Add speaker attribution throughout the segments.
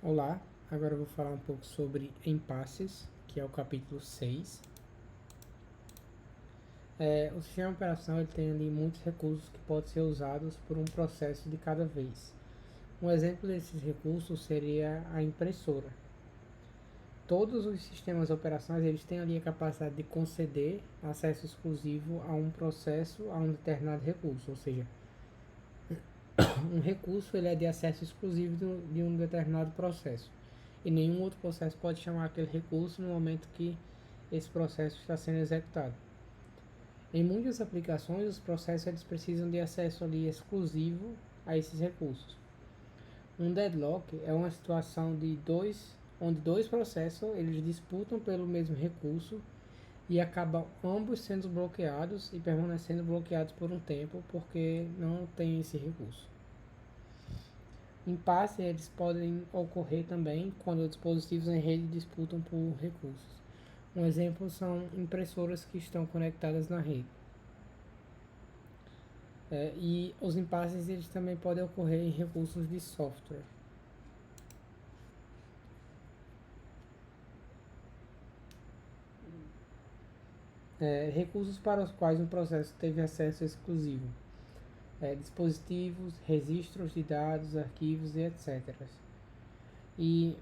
Speaker 1: Olá, agora eu vou falar um pouco sobre impasses, que é o capítulo 6. O sistema de operação ele tem ali muitos recursos que podem ser usados por um processo de cada vez. Um exemplo desses recursos seria a impressora. Todos os sistemas de operações eles têm ali a capacidade de conceder acesso exclusivo a um processo a um determinado recurso, ou seja, um recurso ele é de acesso exclusivo de um determinado processo e nenhum outro processo pode chamar aquele recurso no momento que esse processo está sendo executado. Em muitas aplicações, os processos eles precisam de acesso ali exclusivo a esses recursos. Um deadlock é uma situação onde dois processos eles disputam pelo mesmo recurso e acabam ambos sendo bloqueados e permanecendo bloqueados por um tempo porque não tem esse recurso. Impasses eles podem ocorrer também quando dispositivos em rede disputam por recursos. Um exemplo são impressoras que estão conectadas na rede. E os impasses eles também podem ocorrer em recursos de software. Recursos para os quais um processo teve acesso exclusivo. Dispositivos, registros de dados, arquivos e etc. E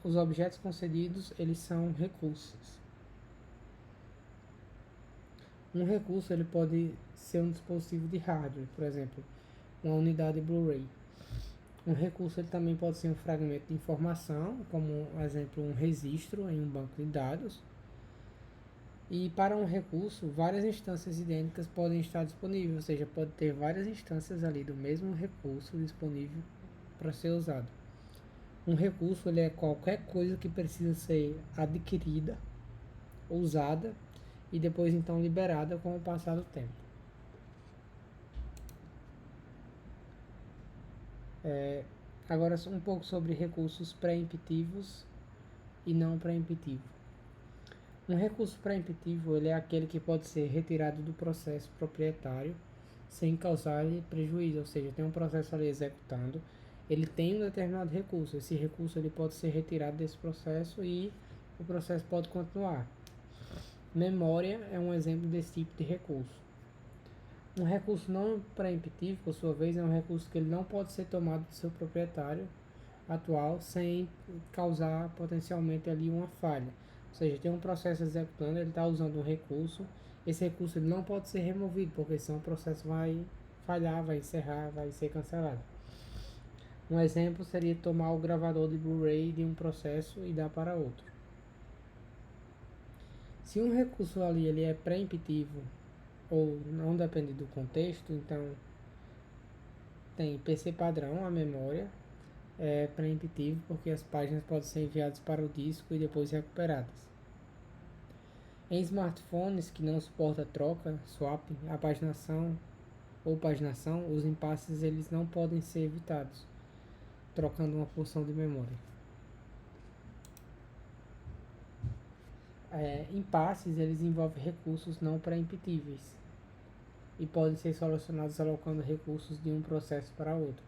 Speaker 1: os objetos concedidos eles são recursos. Um recurso ele pode ser um dispositivo de hardware, por exemplo, uma unidade Blu-ray. Um recurso ele também pode ser um fragmento de informação, como exemplo um registro em um banco de dados. E para um recurso, várias instâncias idênticas podem estar disponíveis, ou seja, pode ter várias instâncias ali do mesmo recurso disponível para ser usado. Um recurso ele é qualquer coisa que precisa ser adquirida, usada e depois então liberada com o passar do tempo. Agora um pouco sobre recursos pré-emptivos e não pré-emptivos. Um recurso pré-emptivo ele é aquele que pode ser retirado do processo proprietário sem causar-lhe prejuízo, ou seja, tem um processo ali executando, ele tem um determinado recurso, esse recurso ele pode ser retirado desse processo e o processo pode continuar. Memória é um exemplo desse tipo de recurso. Um recurso não pré-emptivo, por sua vez, é um recurso que ele não pode ser tomado do seu proprietário atual sem causar potencialmente ali uma falha. Ou seja, tem um processo executando, ele está usando um recurso, esse recurso ele não pode ser removido, porque senão o processo vai falhar, vai encerrar, vai ser cancelado. Um exemplo seria tomar o gravador de Blu-ray de um processo e dar para outro. Se um recurso ali ele é pré-emptivo ou não depende do contexto, então tem PC padrão, a memória, pré-emptivo porque as páginas podem ser enviadas para o disco e depois recuperadas. Em smartphones que não suportam troca, swap, a paginação ou paginação, os impasses eles não podem ser evitados, trocando uma porção de memória. Impasses eles envolvem recursos não pré-emptíveis e podem ser solucionados alocando recursos de um processo para outro.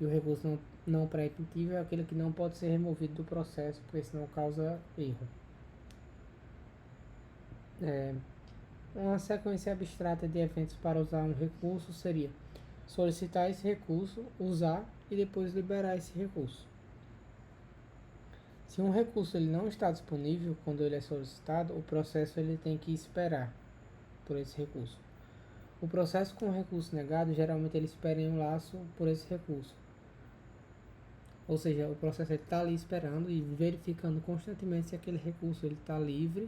Speaker 1: E o recurso não pré-emptível é aquele que não pode ser removido do processo, porque senão causa erro. Uma sequência abstrata de eventos para usar um recurso seria solicitar esse recurso, usar e depois liberar esse recurso. Se um recurso ele não está disponível quando ele é solicitado, o processo ele tem que esperar por esse recurso. O processo com o recurso negado, geralmente ele espera em um laço por esse recurso. Ou seja, o processo está ali esperando e verificando constantemente se aquele recurso ele está livre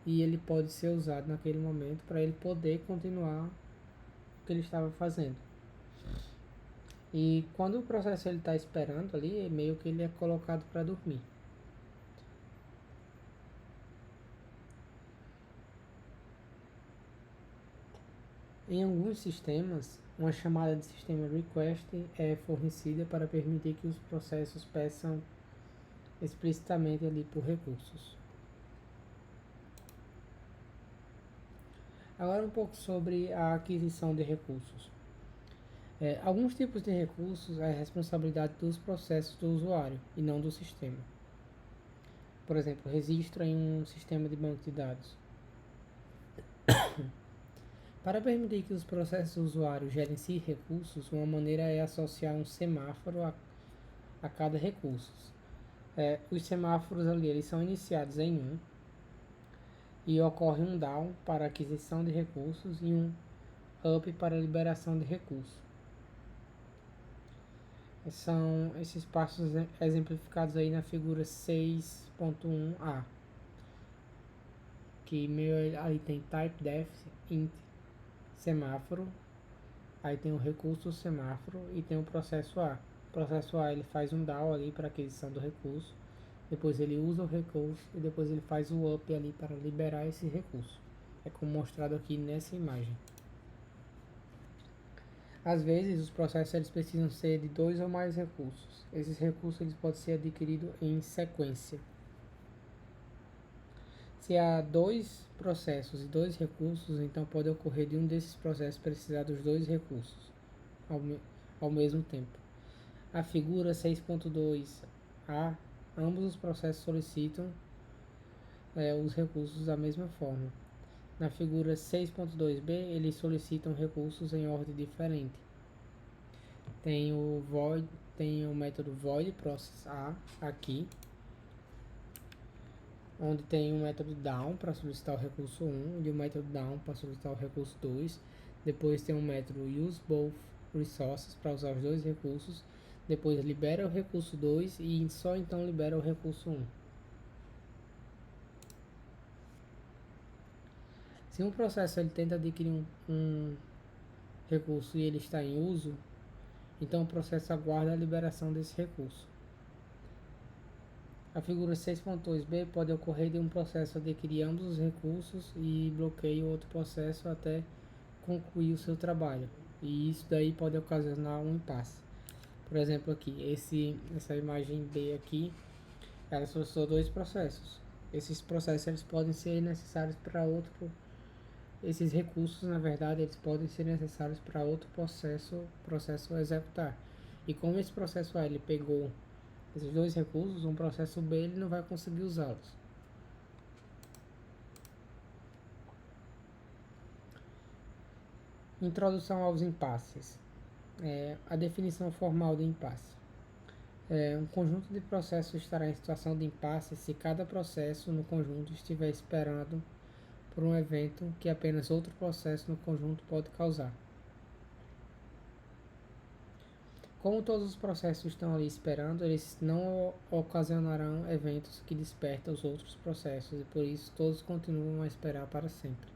Speaker 1: e ele pode ser usado naquele momento para ele poder continuar o que ele estava fazendo. E quando o processo ele está esperando ali, meio que ele é colocado para dormir. Em alguns sistemas, uma chamada de sistema request é fornecida para permitir que os processos peçam explicitamente ali por recursos. Agora um pouco sobre a aquisição de recursos. Alguns tipos de recursos é responsabilidade dos processos do usuário e não do sistema. Por exemplo, registro em um sistema de banco de dados. Para permitir que os processos do usuário gerem recursos, uma maneira é associar um semáforo a cada recurso. Os semáforos ali eles são iniciados em 1 e ocorre um down para aquisição de recursos e um up para liberação de recursos. São esses passos exemplificados aí na figura 6.1a, que meio ali tem typedef, int, semáforo, aí tem o recurso semáforo e tem o processo A. O processo A ele faz um down ali para aquisição do recurso, depois ele usa o recurso e depois ele faz o up ali para liberar esse recurso. É como mostrado aqui nessa imagem. Às vezes, os processos eles precisam ser de 2 ou mais recursos. Esses recursos eles podem ser adquiridos em sequência. Se há 2 processos e 2 recursos, então pode ocorrer de um desses processos precisar dos 2 recursos ao mesmo tempo. A figura 6.2a, ambos os processos solicitam os recursos da mesma forma. Na figura 6.2b, eles solicitam recursos em ordem diferente. Tem o método void process A aqui, onde tem o método down para solicitar o recurso 1 e o método down para solicitar o recurso 2. Depois tem o método use both resources para usar os dois recursos. Depois libera o recurso 2 e só então libera o recurso 1. Se um processo ele tenta adquirir um recurso e ele está em uso, então o processo aguarda a liberação desse recurso. A figura 6.2b pode ocorrer de um processo adquirir ambos os recursos e bloqueia o outro processo até concluir o seu trabalho. E isso daí pode ocasionar um impasse. Por exemplo aqui, essa imagem B aqui, ela solicitou 2 processos. Esses processos eles podem ser necessários para outro. Esses recursos, na verdade, eles podem ser necessários para outro processo executar. E como esse processo A ele pegou esses 2 recursos, um processo B ele não vai conseguir usá-los. Introdução aos impasses. A definição formal de impasse. Um conjunto de processos estará em situação de impasse se cada processo no conjunto estiver esperando por um evento que apenas outro processo no conjunto pode causar. Como todos os processos estão ali esperando, eles não ocasionarão eventos que despertam os outros processos e por isso todos continuam a esperar para sempre.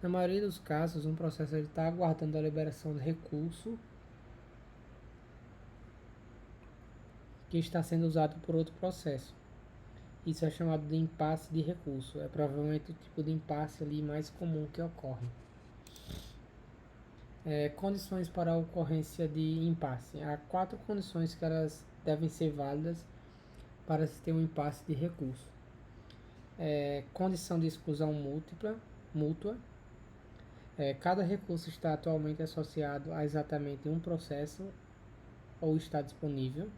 Speaker 1: Na maioria dos casos, um processo está aguardando a liberação de recurso que está sendo usado por outro processo. Isso é chamado de impasse de recurso. É provavelmente o tipo de impasse ali mais comum que ocorre. Condições para a ocorrência de impasse. Há 4 condições que elas devem ser válidas para se ter um impasse de recurso. Condição de exclusão mútua. Cada recurso está atualmente associado a exatamente um processo ou está disponível.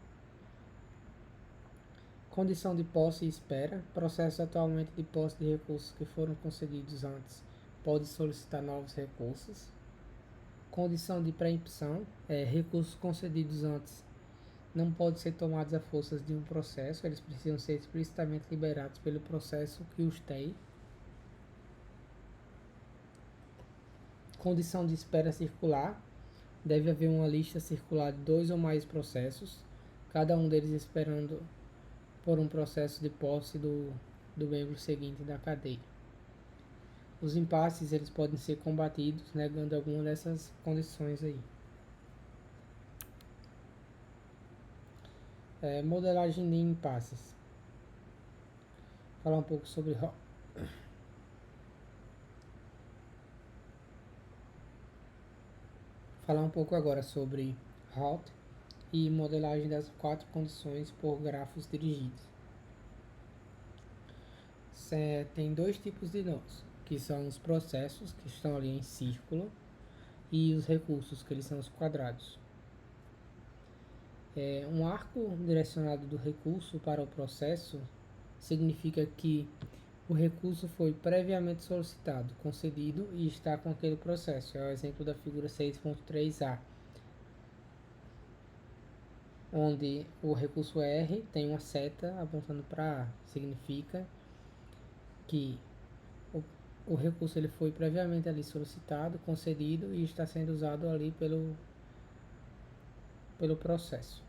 Speaker 1: Condição de posse e espera. Processos atualmente de posse de recursos que foram concedidos antes pode solicitar novos recursos. Condição de preempção. Recursos concedidos antes não podem ser tomados à força de um processo, eles precisam ser explicitamente liberados pelo processo que os tem. Condição de espera circular. Deve haver uma lista circular de 2 ou mais processos, cada um deles esperando por um processo de posse do membro seguinte da cadeia. Os impasses eles podem ser combatidos negando alguma dessas condições aí. Modelagem de impasses. Falar um pouco sobre agora sobre HALT e modelagem das 4 condições por grafos dirigidos. Tem 2 tipos de nós, que são os processos que estão ali em círculo e os recursos, que eles são os quadrados. Um arco direcionado do recurso para o processo significa que o recurso foi previamente solicitado, concedido e está com aquele processo. É o exemplo da figura 6.3a, onde o recurso R tem uma seta apontando para A. Significa que o recurso ele foi previamente ali solicitado, concedido e está sendo usado ali pelo processo.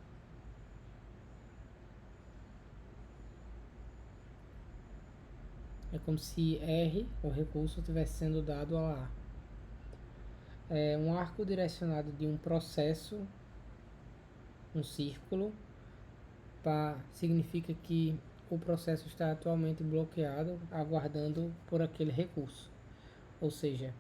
Speaker 1: É como se R, o recurso, estivesse sendo dado a A. Um arco direcionado de um processo, um círculo, significa que o processo está atualmente bloqueado, aguardando por aquele recurso. Ou seja,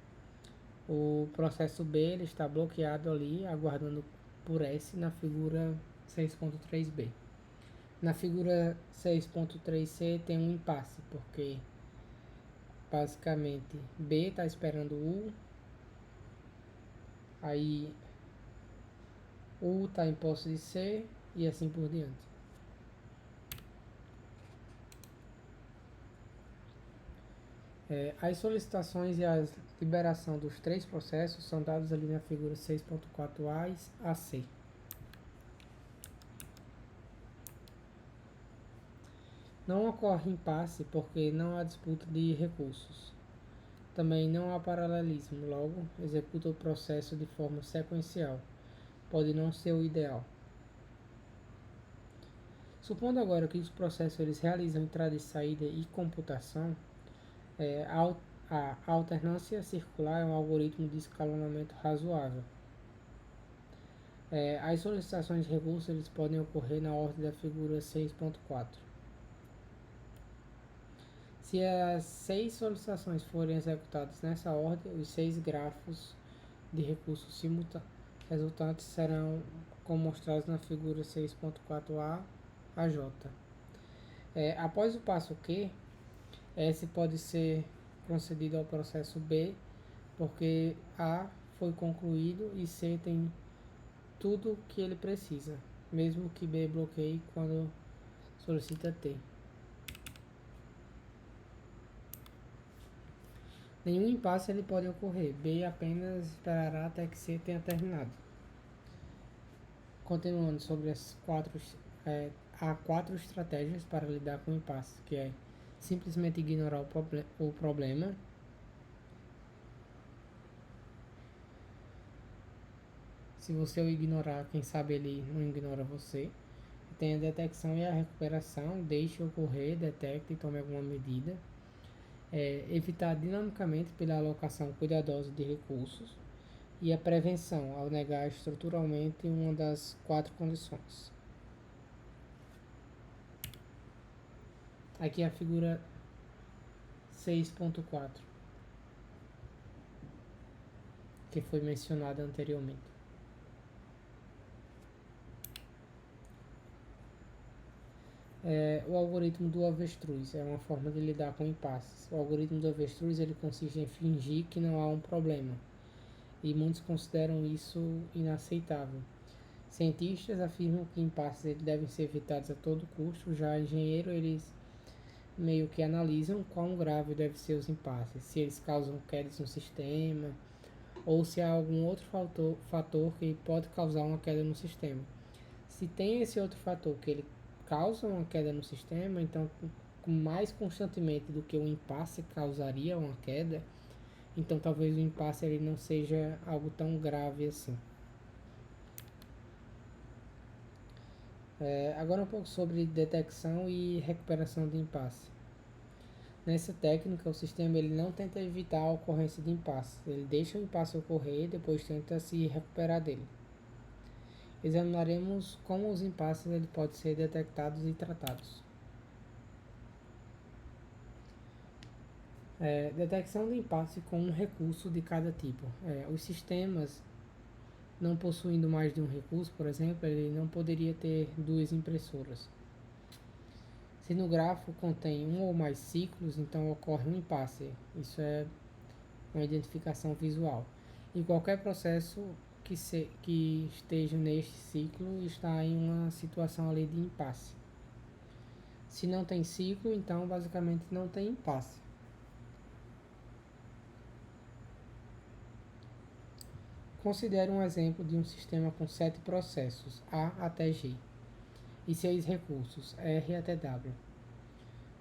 Speaker 1: o processo B ele está bloqueado ali, aguardando por S na figura 6.3b. Na figura 6.3c tem um impasse, porque basicamente B está esperando U, aí U está em posse de C e assim por diante. As solicitações e a liberação dos três processos são dados ali na figura 6.4a a C. Não ocorre impasse porque não há disputa de recursos. Também não há paralelismo, logo, executa o processo de forma sequencial. Pode não ser o ideal. Supondo agora que os processos eles realizam entrada e saída e computação, a alternância circular é um algoritmo de escalonamento razoável. As solicitações de recursos eles podem ocorrer na ordem da figura 6.4. Se as 6 solicitações forem executadas nessa ordem, os 6 grafos de recursos resultantes serão como mostrados na figura 6.4a a J. Após o passo Q, S pode ser concedido ao processo B, porque A foi concluído e C tem tudo o que ele precisa, mesmo que B bloqueie quando solicita T. Nenhum impasse ele pode ocorrer, B apenas esperará até que C tenha terminado. Continuando sobre há 4 estratégias para lidar com o impasse, que é simplesmente ignorar o problema, se você o ignorar, quem sabe ele não ignora você. Tem a detecção e a recuperação, deixe ocorrer, detecte e tome alguma medida. Evitar dinamicamente pela alocação cuidadosa de recursos. E a prevenção, ao negar estruturalmente uma das 4 condições. Aqui é a figura 6.4, que foi mencionada anteriormente. O algoritmo do avestruz é uma forma de lidar com impasses. O algoritmo do avestruz ele consiste em fingir que não há um problema, e muitos consideram isso inaceitável. Cientistas afirmam que impasses eles devem ser evitados a todo custo, já engenheiros eles meio que analisam quão grave deve ser os impasses, se eles causam quedas no sistema, ou se há algum outro fator que pode causar uma queda no sistema. Se tem esse outro fator que ele causa uma queda no sistema, então mais constantemente do que o impasse causaria uma queda, então talvez o impasse ele não seja algo tão grave assim. Agora um pouco sobre detecção e recuperação de impasse. Nessa técnica, o sistema ele não tenta evitar a ocorrência de impasse, ele deixa o impasse ocorrer e depois tenta se recuperar dele. Examinaremos como os impasses ele podem ser detectados e tratados. Detecção de impasse com um recurso de cada tipo. Os sistemas não possuindo mais de um recurso, por exemplo, ele não poderia ter 2 impressoras. Se no grafo contém um ou mais ciclos, então ocorre um impasse. Isso é uma identificação visual. E qualquer processo que esteja neste ciclo está em uma situação ali de impasse. Se não tem ciclo, então basicamente não tem impasse. Considere um exemplo de um sistema com 7 processos, A até G, e 6 recursos, R até W.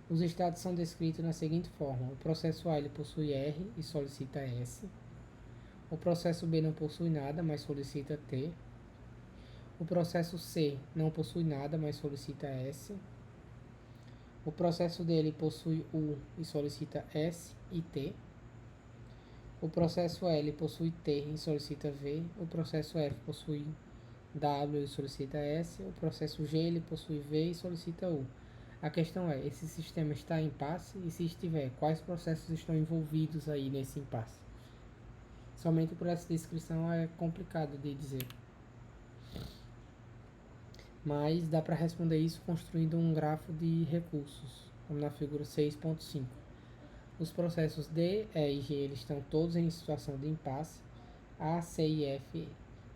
Speaker 1: Os estados são descritos na seguinte forma: o processo A ele possui R e solicita S. O processo B não possui nada, mas solicita T. O processo C não possui nada, mas solicita S. O processo D ele possui U e solicita S e T. O processo L possui T e solicita V. O processo F possui W e solicita S. O processo G ele possui V e solicita U. A questão é, esse sistema está em impasse? E se estiver, quais processos estão envolvidos aí nesse impasse? Somente por essa descrição é complicado de dizer. Mas dá para responder isso construindo um grafo de recursos, como na figura 6.5. Os processos D, E e G eles estão todos em situação de impasse. A, C e F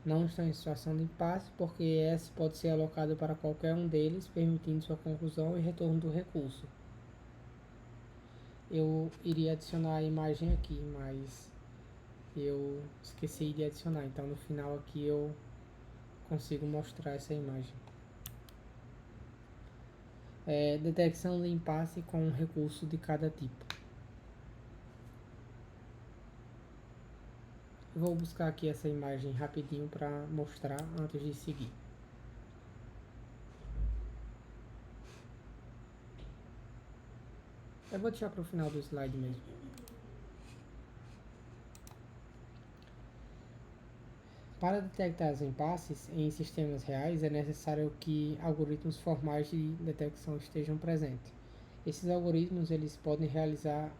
Speaker 1: não estão em situação de impasse, porque S pode ser alocado para qualquer um deles, permitindo sua conclusão e retorno do recurso. Eu iria adicionar a imagem aqui, mas eu esqueci de adicionar, então no final aqui eu consigo mostrar essa imagem. Detecção de impasse com um recurso de cada tipo. Eu vou buscar aqui essa imagem rapidinho para mostrar antes de seguir. Eu vou deixar para o final do slide mesmo. Para detectar os impasses em sistemas reais é necessário que algoritmos formais de detecção estejam presentes. Esses algoritmos eles podem realizar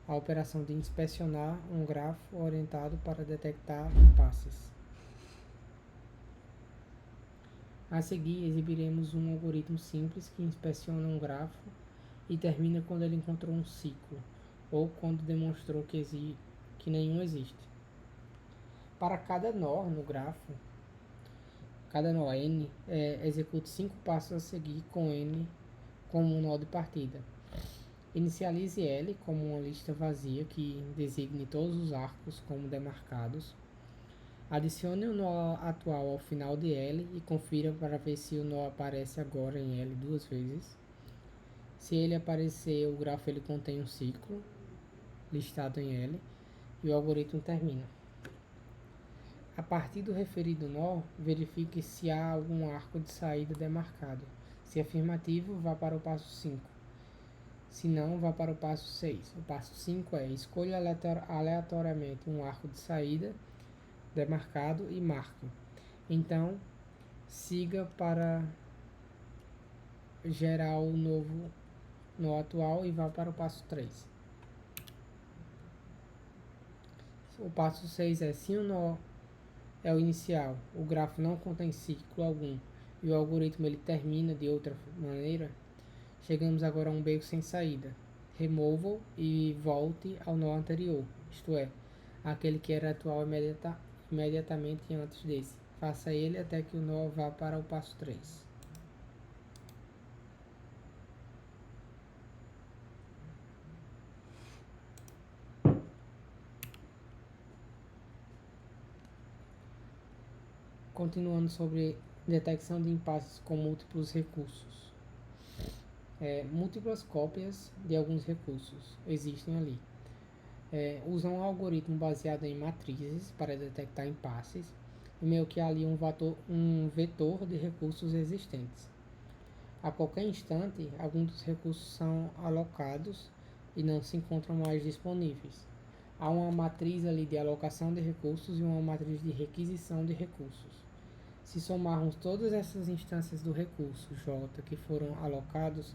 Speaker 1: a operação de inspecionar um grafo orientado para detectar impasses. A seguir, exibiremos um algoritmo simples que inspeciona um grafo e termina quando ele encontrou um ciclo, ou quando demonstrou que nenhum existe. Para cada nó no grafo, cada nó n, execute 5 passos a seguir com n como um nó de partida. Inicialize L como uma lista vazia que designe todos os arcos como demarcados. Adicione o nó atual ao final de L e confira para ver se o nó aparece agora em L 2 vezes. Se ele aparecer, o grafo ele contém um ciclo listado em L e o algoritmo termina. A partir do referido nó, verifique se há algum arco de saída demarcado. Se afirmativo, vá para o passo 5. Se não, vá para o passo 6. O passo 5 é: escolha aleatoriamente um arco de saída demarcado e marque. Então, siga para gerar o novo nó atual e vá para o passo 3. O passo 6 é: se o nó é o inicial, o grafo não contém ciclo algum e o algoritmo ele termina de outra maneira, chegamos agora a um beco sem saída. Remova e volte ao nó anterior, isto é, aquele que era atual imediatamente antes desse. Faça ele até que o nó vá para o passo 3. Continuando sobre detecção de impasses com múltiplos recursos. Múltiplas cópias de alguns recursos existem ali. Usam um algoritmo baseado em matrizes para detectar impasses e meio que ali um vetor de recursos existentes. A qualquer instante, alguns dos recursos são alocados e não se encontram mais disponíveis. Há uma matriz ali de alocação de recursos e uma matriz de requisição de recursos. Se somarmos todas essas instâncias do recurso J que foram alocados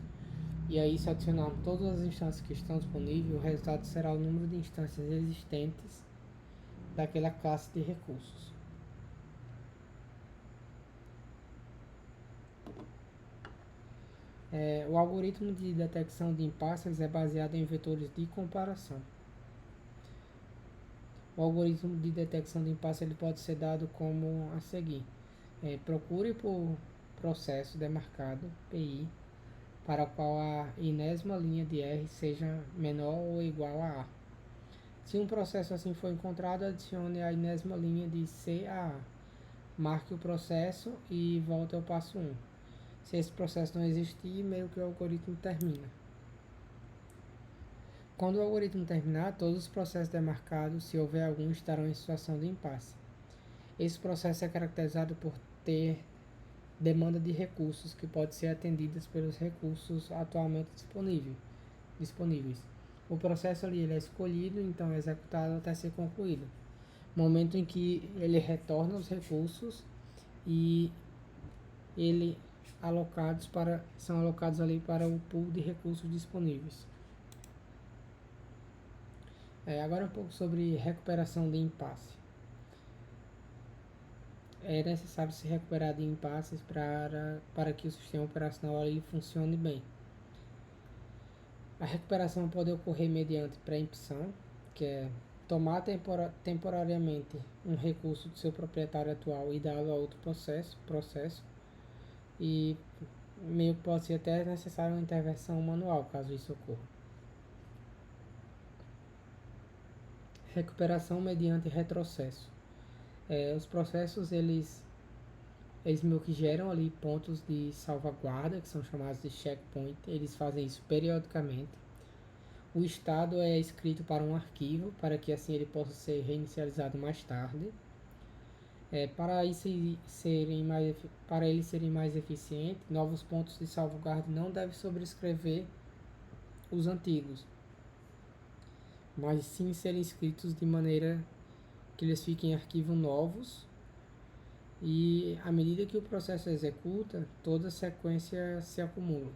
Speaker 1: e aí se adicionarmos todas as instâncias que estão disponíveis, o resultado será o número de instâncias existentes daquela classe de recursos. O algoritmo de detecção de impasses é baseado em vetores de comparação. O algoritmo de detecção de impasse ele pode ser dado como a seguir. Procure por processo demarcado, PI, para o qual a enésima linha de R seja menor ou igual a A. Se um processo assim for encontrado, adicione a enésima linha de C a A. Marque o processo e volte ao passo 1. Se esse processo não existir, meio que o algoritmo termina. Quando o algoritmo terminar, todos os processos demarcados, se houver algum, estarão em situação de impasse. Esse processo é caracterizado por ter demanda de recursos que pode ser atendidas pelos recursos atualmente disponíveis. O processo ali ele é escolhido, então é executado até ser concluído. Momento em que ele retorna os recursos e ele são alocados ali para o pool de recursos disponíveis. Agora um pouco sobre recuperação de impasse. É necessário se recuperar de impasses para que o sistema operacional ali funcione bem. A recuperação pode ocorrer mediante preempção, que é tomar temporariamente um recurso do seu proprietário atual e dá-lo a outro processo, e meio que pode ser até necessária uma intervenção manual, caso isso ocorra. Recuperação mediante retrocesso. Os processos, eles meio que geram ali pontos de salvaguarda, que são chamados de checkpoint. Eles fazem isso periodicamente. O estado é escrito para um arquivo, para que assim ele possa ser reinicializado mais tarde. Para eles serem mais eficientes, novos pontos de salvaguarda não devem sobrescrever os antigos, mas sim serem escritos de maneira que eles fiquem em arquivos novos, e à medida que o processo executa, toda a sequência se acumula.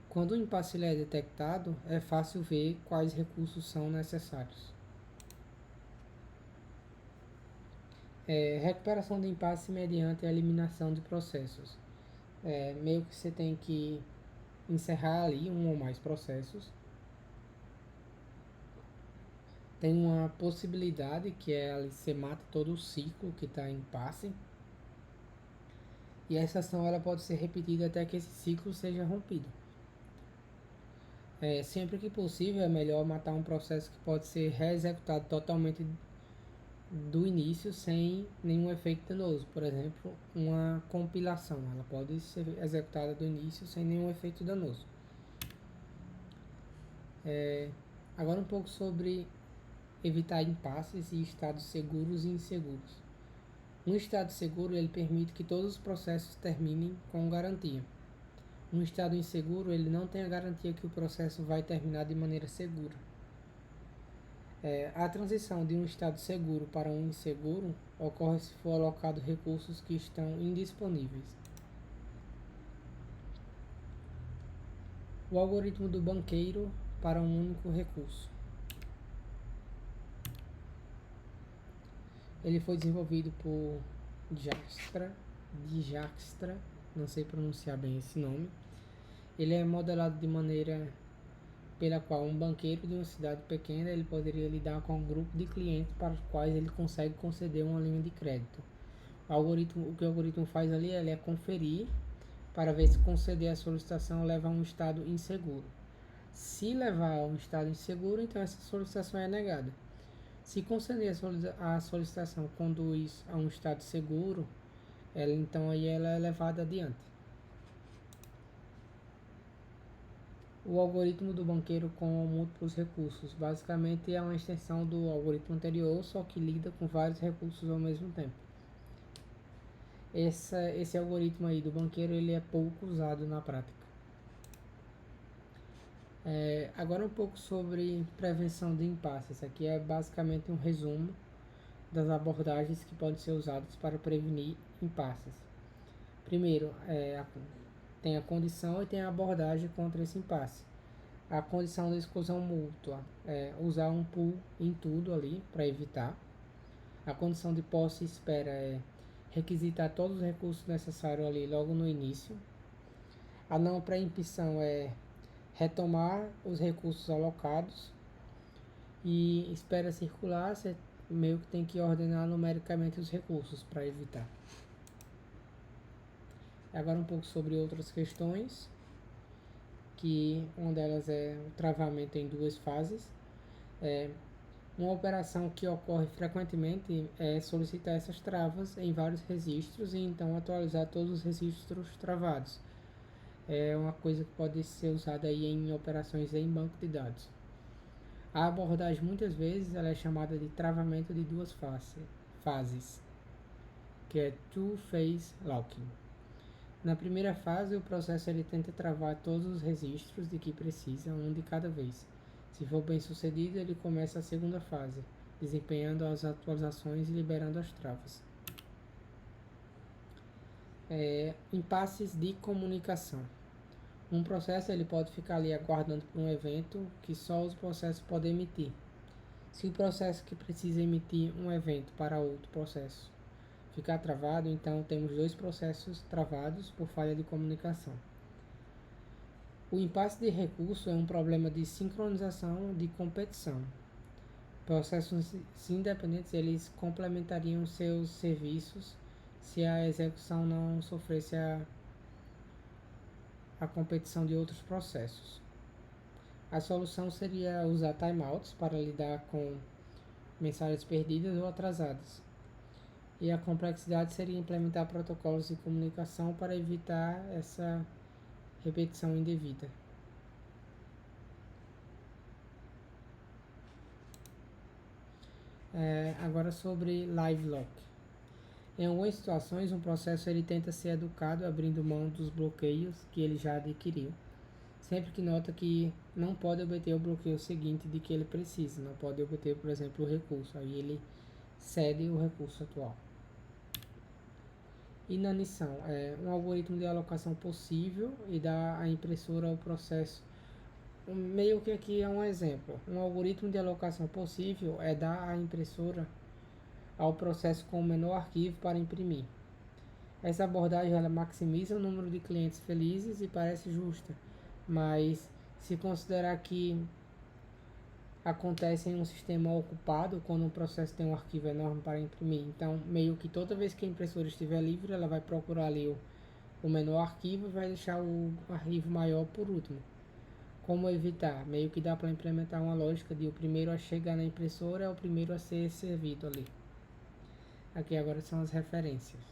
Speaker 1: Quando o impasse é detectado, é fácil ver quais recursos são necessários. Recuperação de impasse mediante a eliminação de processos. Meio que você tem que encerrar ali um ou mais processos. Tem uma possibilidade que é ali você mata todo o ciclo que está em impasse. E essa ação ela pode ser repetida até que esse ciclo seja rompido. Sempre que possível é melhor matar um processo que pode ser reexecutado totalmente do início sem nenhum efeito danoso. Por exemplo, uma compilação, ela pode ser executada do início sem nenhum efeito danoso. Agora um pouco sobre evitar impasses e estados seguros e inseguros. Um estado seguro ele permite que todos os processos terminem com garantia. Um estado inseguro ele não tem a garantia que o processo vai terminar de maneira segura. A transição de um estado seguro para um inseguro ocorre se for alocado recursos que estão indisponíveis. O algoritmo do banqueiro para um único recurso. Ele foi desenvolvido por Dijkstra, não sei pronunciar bem esse nome. Ele é modelado de maneira pela qual um banqueiro de uma cidade pequena ele poderia lidar com um grupo de clientes para os quais ele consegue conceder uma linha de crédito. O que o algoritmo faz ali ele é conferir para ver se conceder a solicitação leva a um estado inseguro. Se levar a um estado inseguro, então essa solicitação é negada. Se conceder a solicitação conduz a um estado seguro, então aí ela é levada adiante. O algoritmo do banqueiro com múltiplos recursos. Basicamente é uma extensão do algoritmo anterior, só que lida com vários recursos ao mesmo tempo. Esse algoritmo aí do banqueiro ele é pouco usado na prática. Agora um pouco sobre prevenção de impasses. Aqui é basicamente um resumo das abordagens que podem ser usadas para prevenir impasses. Primeiro, tem a condição e tem a abordagem contra esse impasse. A condição da exclusão mútua é usar um pool em tudo ali para evitar. A condição de posse e espera é requisitar todos os recursos necessários ali logo no início. A não preempção é retomar os recursos alocados. e espera circular, você meio que tem que ordenar numericamente os recursos para evitar. Agora um pouco sobre outras questões, que uma delas é o travamento em duas fases. Uma operação que ocorre frequentemente é solicitar essas travas em vários registros e então atualizar todos os registros travados. É uma coisa que pode ser usada aí em operações em banco de dados. A abordagem muitas vezes ela é chamada de travamento de duas fases, que é two-phase locking. Na primeira fase, o processo ele tenta travar todos os registros de que precisa, um de cada vez. Se for bem sucedido, ele começa a segunda fase, desempenhando as atualizações e liberando as travas. Impasses de comunicação. Um processo ele pode ficar ali aguardando por um evento que só os processos podem emitir. Se o processo que precisa emitir um evento para outro processo ficar travado, então temos dois processos travados por falha de comunicação. O impasse de recurso é um problema de sincronização de competição. Processos independentes eles complementariam seus serviços se a execução não sofresse a competição de outros processos. A solução seria usar timeouts para lidar com mensagens perdidas ou atrasadas. E a complexidade seria implementar protocolos de comunicação para evitar essa repetição indevida. Agora sobre live lock. Em algumas situações, um processo ele tenta ser educado abrindo mão dos bloqueios que ele já adquiriu, sempre que nota que não pode obter o bloqueio seguinte de que ele precisa, não pode obter, por exemplo, o recurso, aí ele cede o recurso atual. Inanição é um algoritmo de alocação possível e dá à impressora o processo. Meio que aqui é um exemplo. Um algoritmo de alocação possível é dar à impressora ao processo com o menor arquivo para imprimir. Essa abordagem ela maximiza o número de clientes felizes e parece justa, mas se considerar que acontece em um sistema ocupado quando um processo tem um arquivo enorme para imprimir, então meio que toda vez que a impressora estiver livre, ela vai procurar ali o menor arquivo e vai deixar o arquivo maior por último. Como evitar? Meio que dá para implementar uma lógica de o primeiro a chegar na impressora é o primeiro a ser servido ali. Aqui agora são as referências.